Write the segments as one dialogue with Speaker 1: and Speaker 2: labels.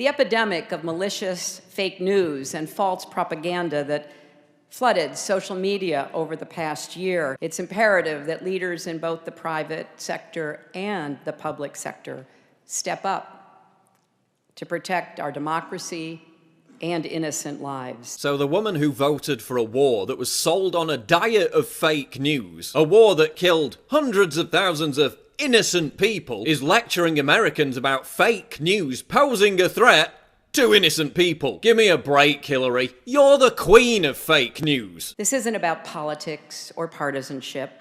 Speaker 1: The epidemic of malicious fake news and false propaganda that flooded social media over the past year, it's imperative that leaders in both the private sector and the public sector step up to protect our democracy and innocent lives.
Speaker 2: So the woman who voted for a war that was sold on a diet of fake news, a war that killed hundreds of thousands of innocent people, is lecturing Americans about fake news posing a threat to innocent people. Give me a break, Hillary. You're the queen of fake news.
Speaker 1: This isn't about politics or partisanship.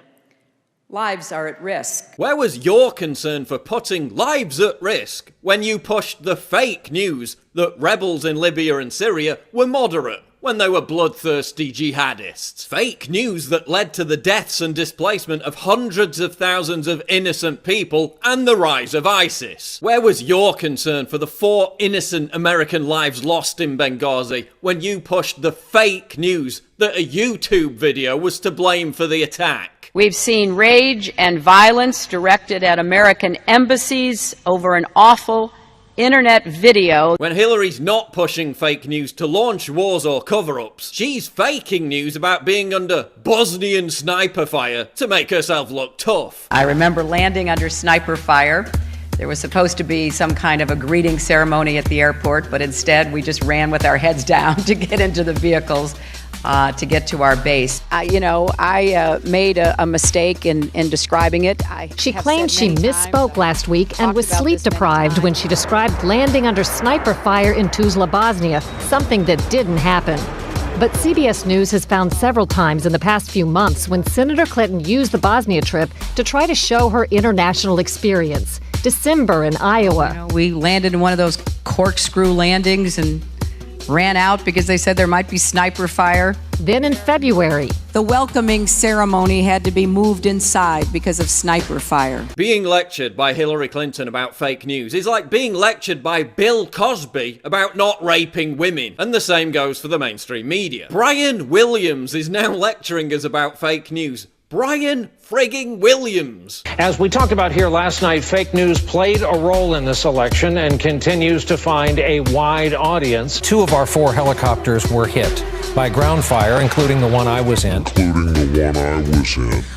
Speaker 1: Lives are at risk.
Speaker 2: Where was your concern for putting lives at risk when you pushed the fake news that rebels in Libya and Syria were moderate when they were bloodthirsty jihadists? Fake news that led to the deaths and displacement of hundreds of thousands of innocent people and the rise of ISIS. Where was your concern for the 4 innocent American lives lost in Benghazi when you pushed the fake news that a YouTube video was to blame for the attack?
Speaker 1: We've seen rage and violence directed at American embassies over an awful internet video.
Speaker 2: When Hillary's not pushing fake news to launch wars or cover-ups, she's faking news about being under Bosnian sniper fire to make herself look tough.
Speaker 1: I remember landing under sniper fire. There was supposed to be some kind of a greeting ceremony at the airport, but instead we just ran with our heads down to get into the vehicles to get to our base. I made a mistake in describing it.
Speaker 3: She claimed she misspoke last week and was sleep-deprived when she described landing under sniper fire in Tuzla, Bosnia, something that didn't happen. But CBS News has found several times in the past few months when Senator Clinton used the Bosnia trip to try to show her international experience. December in Iowa.
Speaker 1: We landed in one of those corkscrew landings and ran out because they said there might be sniper fire.
Speaker 3: Then in February,
Speaker 1: the welcoming ceremony had to be moved inside because of sniper fire.
Speaker 2: Being lectured by Hillary Clinton about fake news is like being lectured by Bill Cosby about not raping women. And the same goes for the mainstream media. Brian Williams is now lecturing us about fake news. Brian frigging Williams.
Speaker 4: As we talked about here last night, fake news played a role in this election and continues to find a wide audience.
Speaker 5: 2 of our 4 helicopters were hit by ground fire, including the one I was in.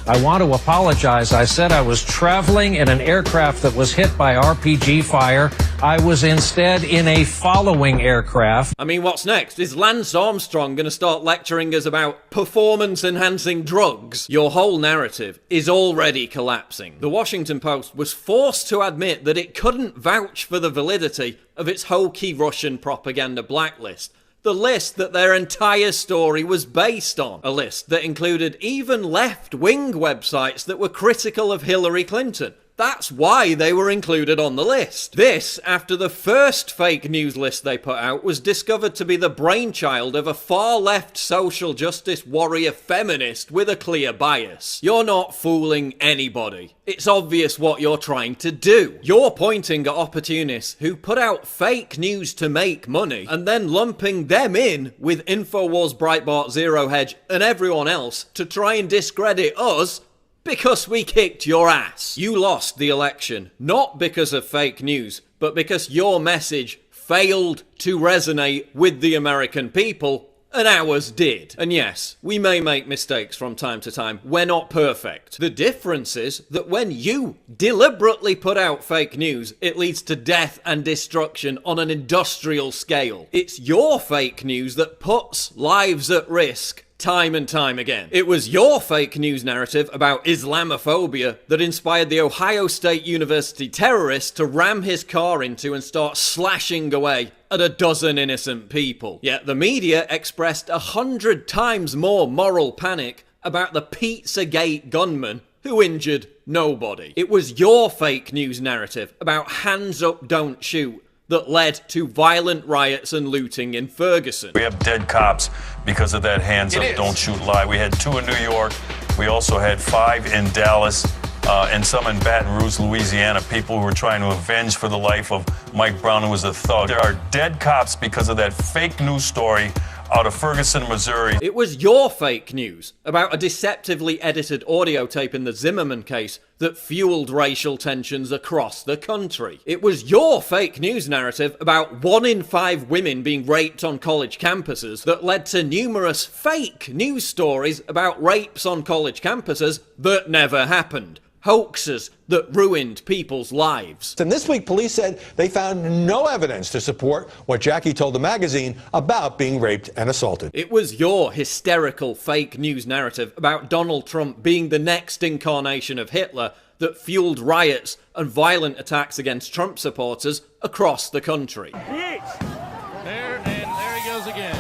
Speaker 5: I want to apologize. I said I was traveling in an aircraft that was hit by RPG fire. I was instead in a following aircraft.
Speaker 2: I mean, what's next? Is Lance Armstrong going to start lecturing us about performance-enhancing drugs? Your whole narrative is already collapsing. The Washington Post was forced to admit that it couldn't vouch for the validity of its hokey Russian propaganda blacklist. The list that their entire story was based on. A list that included even left-wing websites that were critical of Hillary Clinton. That's why they were included on the list. This, after the first fake news list they put out was discovered to be the brainchild of a far-left social justice warrior feminist with a clear bias. You're not fooling anybody. It's obvious what you're trying to do. You're pointing at opportunists who put out fake news to make money and then lumping them in with InfoWars, Breitbart, Zero Hedge and everyone else to try and discredit us because we kicked your ass. You lost the election, not because of fake news, but because your message failed to resonate with the American people, and ours did. And yes, we may make mistakes from time to time. We're not perfect. The difference is that when you deliberately put out fake news, it leads to death and destruction on an industrial scale. It's your fake news that puts lives at risk time and time again. It was your fake news narrative about Islamophobia that inspired the Ohio State University terrorist to ram his car into and start slashing away at a dozen innocent people. Yet the media expressed 100 times more moral panic about the Pizzagate gunman who injured nobody. It was your fake news narrative about hands up, don't shoot that led to violent riots and looting in Ferguson.
Speaker 6: We have dead cops because of that hands up, don't shoot lie. We had 2 in New York. We also had 5 in Dallas and some in Baton Rouge, Louisiana, people who were trying to avenge for the life of Mike Brown, who was a thug. There are dead cops because of that fake news story out of Ferguson, Missouri.
Speaker 2: It was your fake news about a deceptively edited audio tape in the Zimmerman case that fueled racial tensions across the country. It was your fake news narrative about 1 in 5 women being raped on college campuses that led to numerous fake news stories about rapes on college campuses that never happened. Hoaxes that ruined people's lives.
Speaker 7: And this week, police said they found no evidence to support what Jackie told the magazine about being raped and assaulted.
Speaker 2: It was your hysterical fake news narrative about Donald Trump being the next incarnation of Hitler that fueled riots and violent attacks against Trump supporters across the country.
Speaker 8: There he goes again.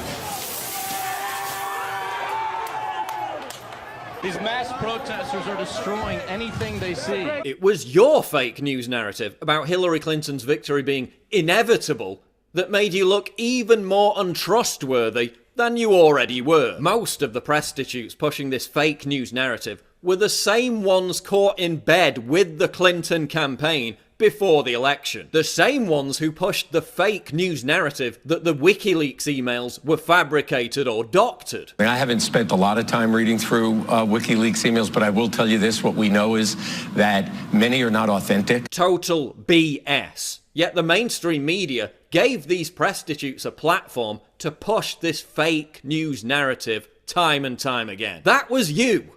Speaker 8: These mass protesters are destroying anything they see.
Speaker 2: It was your fake news narrative about Hillary Clinton's victory being inevitable that made you look even more untrustworthy than you already were. Most of the prostitutes pushing this fake news narrative were the same ones caught in bed with the Clinton campaign before the election. The same ones who pushed the fake news narrative that the WikiLeaks emails were fabricated or doctored.
Speaker 9: I haven't spent a lot of time reading through WikiLeaks emails, but I will tell you this. What we know is that many are not authentic.
Speaker 2: Total BS. Yet the mainstream media gave these prostitutes a platform to push this fake news narrative time and time again. That was you.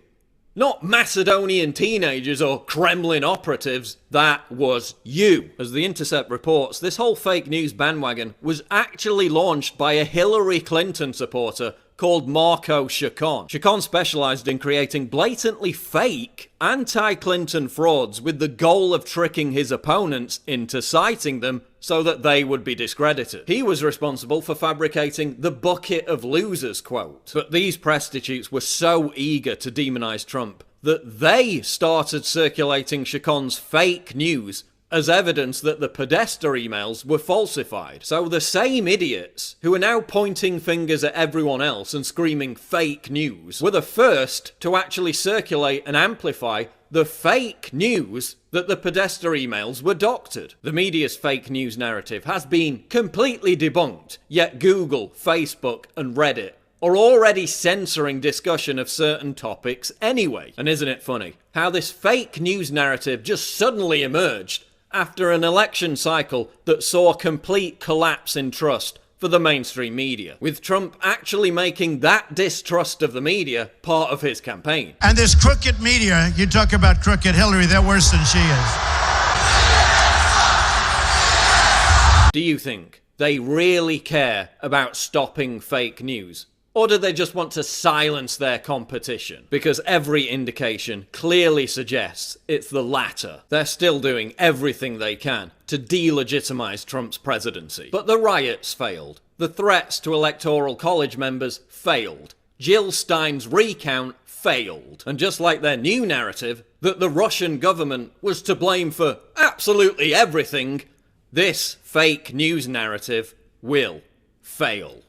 Speaker 2: Not Macedonian teenagers or Kremlin operatives, that was you. As The Intercept reports, this whole fake news bandwagon was actually launched by a Hillary Clinton supporter called Marco Chacon. Chacon specialized in creating blatantly fake anti-Clinton frauds with the goal of tricking his opponents into citing them so that they would be discredited. He was responsible for fabricating the bucket of losers quote. But these prostitutes were so eager to demonize Trump that they started circulating Chacon's fake news as evidence that the Podesta emails were falsified. So the same idiots who are now pointing fingers at everyone else and screaming fake news were the first to actually circulate and amplify the fake news that the Podesta emails were doctored. The media's fake news narrative has been completely debunked, yet Google, Facebook, and Reddit are already censoring discussion of certain topics anyway. And isn't it funny how this fake news narrative just suddenly emerged after an election cycle that saw a complete collapse in trust for the mainstream media, with Trump actually making that distrust of the media part of his campaign.
Speaker 10: And this crooked media, you talk about crooked Hillary, they're worse than she is.
Speaker 2: Do you think they really care about stopping fake news? Or do they just want to silence their competition? Because every indication clearly suggests it's the latter. They're still doing everything they can to delegitimize Trump's presidency. But the riots failed. The threats to electoral college members failed. Jill Stein's recount failed. And just like their new narrative, that the Russian government was to blame for absolutely everything, this fake news narrative will fail.